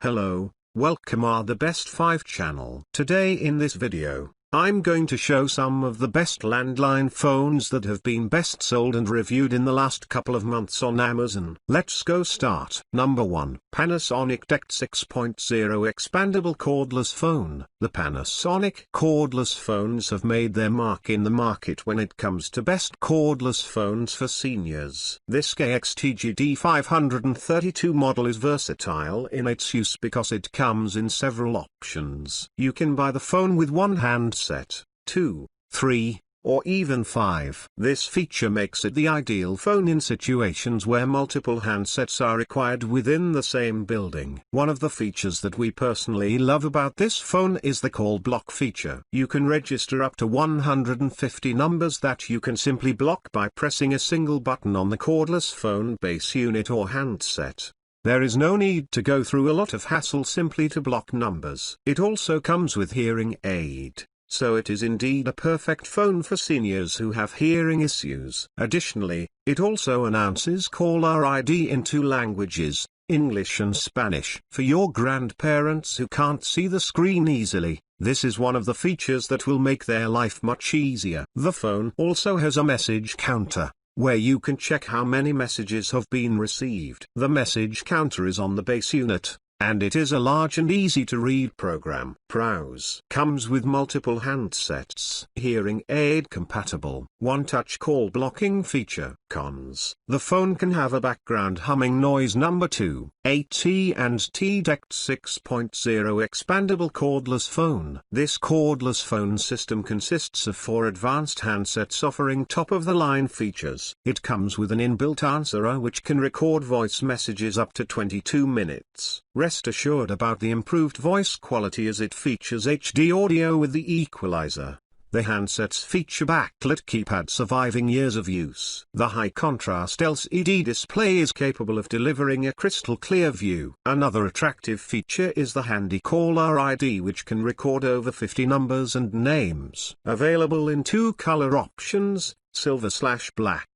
Hello, welcome our The Best 5 channel. Today in this video, I'm going to show some of the best landline phones that have been best sold and reviewed in the last couple of months on Amazon. Let's go start. Number 1. Panasonic KX 6.0 Expandable Cordless Phone. The Panasonic cordless phones have made their mark in the market when it comes to best cordless phones for seniors. This KXTGD532 model is versatile in its use because it comes in several options. You can buy the phone with one handset, 2, 3, or even 5. This feature makes it the ideal phone in situations where multiple handsets are required within the same building. One of the features that we personally love about this phone is the call block feature. You can register up to 150 numbers that you can simply block by pressing a single button on the cordless phone base unit or handset. There is no need to go through a lot of hassle simply to block numbers. It also comes with hearing aid, so it is indeed a perfect phone for seniors who have hearing issues. Additionally, it also announces caller ID in 2 languages, English and Spanish. For your grandparents who can't see the screen easily, this is one of the features that will make their life much easier. The phone also has a message counter, where you can check how many messages have been received. The message counter is on the base unit, and it is a large and easy to read program. Pros: comes with multiple handsets. Hearing aid compatible. One-touch call blocking feature. Cons: the phone can have a background humming noise. Number 2. AT&T KX 6.0 Expandable Cordless Phone. This cordless phone system consists of 4 advanced handsets offering top-of-the-line features. It comes with an inbuilt answerer which can record voice messages up to 22 minutes. Rest assured about the improved voice quality as it features HD audio with the equalizer. The handsets feature backlit keypad surviving years of use. The high-contrast LCD display is capable of delivering a crystal clear view. Another attractive feature is the handy caller ID which can record over 50 numbers and names. Available in 2 color options, silver/black.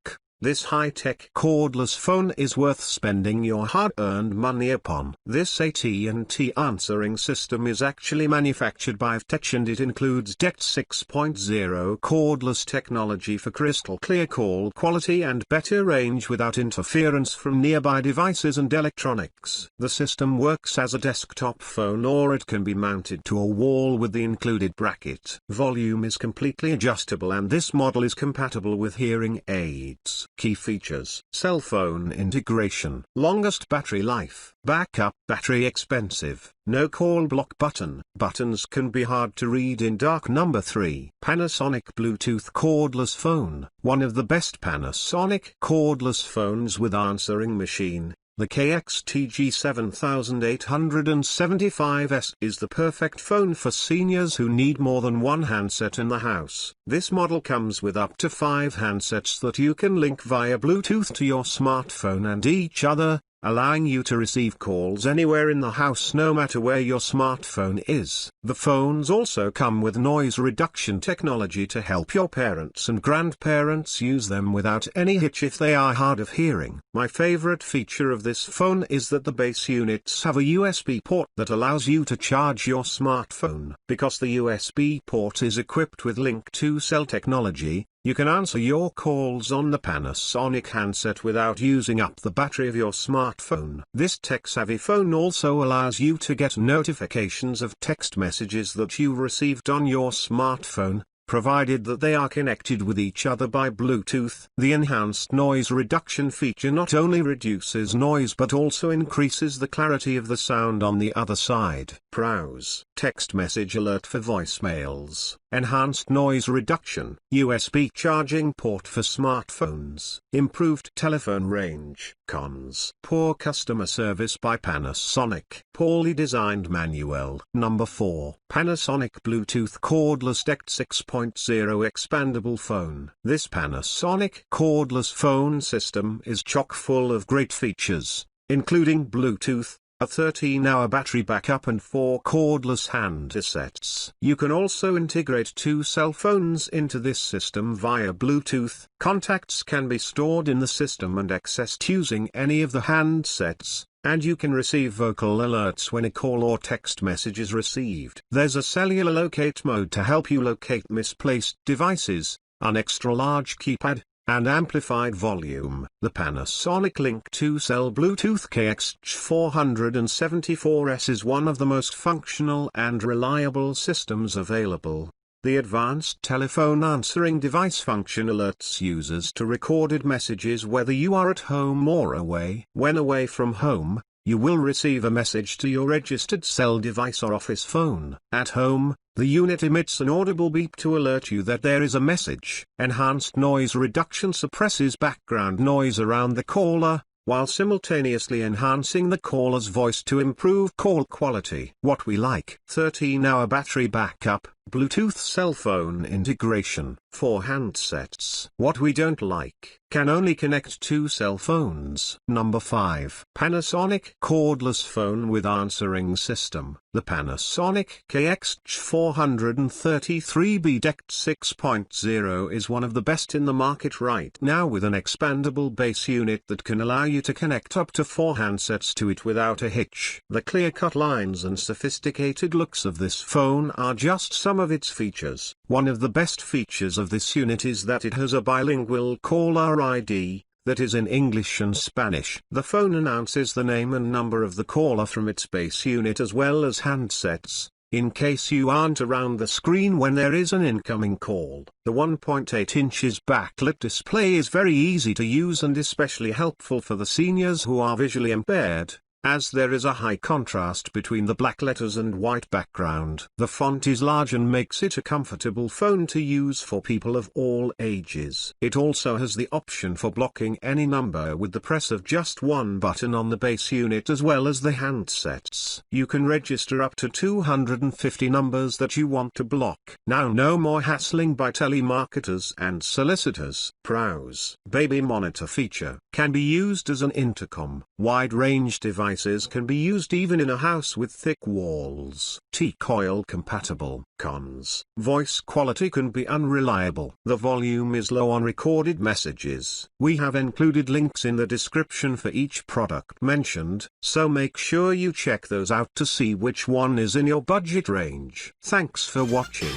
This high-tech cordless phone is worth spending your hard-earned money upon. This AT&T answering system is actually manufactured by AT&T and it includes KX 6.0 cordless technology for crystal clear call quality and better range without interference from nearby devices and electronics. The system works as a desktop phone or it can be mounted to a wall with the included bracket. Volume is completely adjustable and this model is compatible with hearing aids. Key features: cell phone integration, longest battery life, backup battery expensive, no call block button. Buttons can be hard to read in dark. Number 3. Panasonic Bluetooth Cordless Phone. One of the best Panasonic cordless phones with answering machine, the KXTG7875S is the perfect phone for seniors who need more than one handset in the house. This model comes with up to 5 handsets that you can link via Bluetooth to your smartphone and each other, allowing you to receive calls anywhere in the house no matter where your smartphone is. The phones also come with noise reduction technology to help your parents and grandparents use them without any hitch if they are hard of hearing. My favorite feature of this phone is that the base units have a USB port that allows you to charge your smartphone. Because the USB port is equipped with Link to Cell technology, you can answer your calls on the Panasonic handset without using up the battery of your smartphone. This tech-savvy phone also allows you to get notifications of text messages that you received on your smartphone, provided that they are connected with each other by Bluetooth. The enhanced noise reduction feature not only reduces noise but also increases the clarity of the sound on the other side. Pros: text message alert for voicemails, enhanced noise reduction, USB charging port for smartphones, improved telephone range. Cons: poor customer service by Panasonic, poorly designed manual. Number 4. Panasonic Bluetooth Cordless KX 6.0 Expandable Phone. This Panasonic cordless phone system is chock full of great features, including Bluetooth, a 13-hour battery backup and 4 cordless handsets. You can also integrate 2 cell phones into this system via Bluetooth. Contacts can be stored in the system and accessed using any of the handsets, and you can receive vocal alerts when a call or text message is received. There's a cellular locate mode to help you locate misplaced devices, an extra large keypad, and amplified volume. The Panasonic Link 2-cell Bluetooth KXTGD532 is one of the most functional and reliable systems available. The advanced telephone answering device function alerts users to recorded messages whether you are at home or away. When away from home, you will receive a message to your registered cell device or office phone. At home, the unit emits an audible beep to alert you that there is a message. Enhanced noise reduction suppresses background noise around the caller, while simultaneously enhancing the caller's voice to improve call quality. What we like: 13-hour battery backup, Bluetooth cell phone integration. For handsets, what we don't like: can only connect 2 cell phones. Number 5. Panasonic Cordless Phone with Answering System. The Panasonic KX433B DECT 6.0 is one of the best in the market right now, with an expandable base unit that can allow you to connect up to 4 handsets to it without a hitch. The clear-cut lines and sophisticated looks of this phone are just some of its features. One of the best features of this unit is that it has a bilingual caller ID, that is in English and Spanish. The phone announces the name and number of the caller from its base unit as well as handsets, in case you aren't around the screen when there is an incoming call. The 1.8 inches backlit display is very easy to use and especially helpful for the seniors who are visually impaired, as there is a high contrast between the black letters and white background. The font is large and makes it a comfortable phone to use for people of all ages. It also has the option for blocking any number with the press of just one button on the base unit as well as the handsets. You can register up to 250 numbers that you want to block. Now no more hassling by telemarketers and solicitors. Pros. Baby monitor feature can be used as an intercom. Wide-range devices can be used even in a house with thick walls. T-coil compatible. Cons. Voice quality can be unreliable. The volume is low on recorded messages. We have included links in the description for each product mentioned, so make sure you check those out to see which one is in your budget range. Thanks for watching.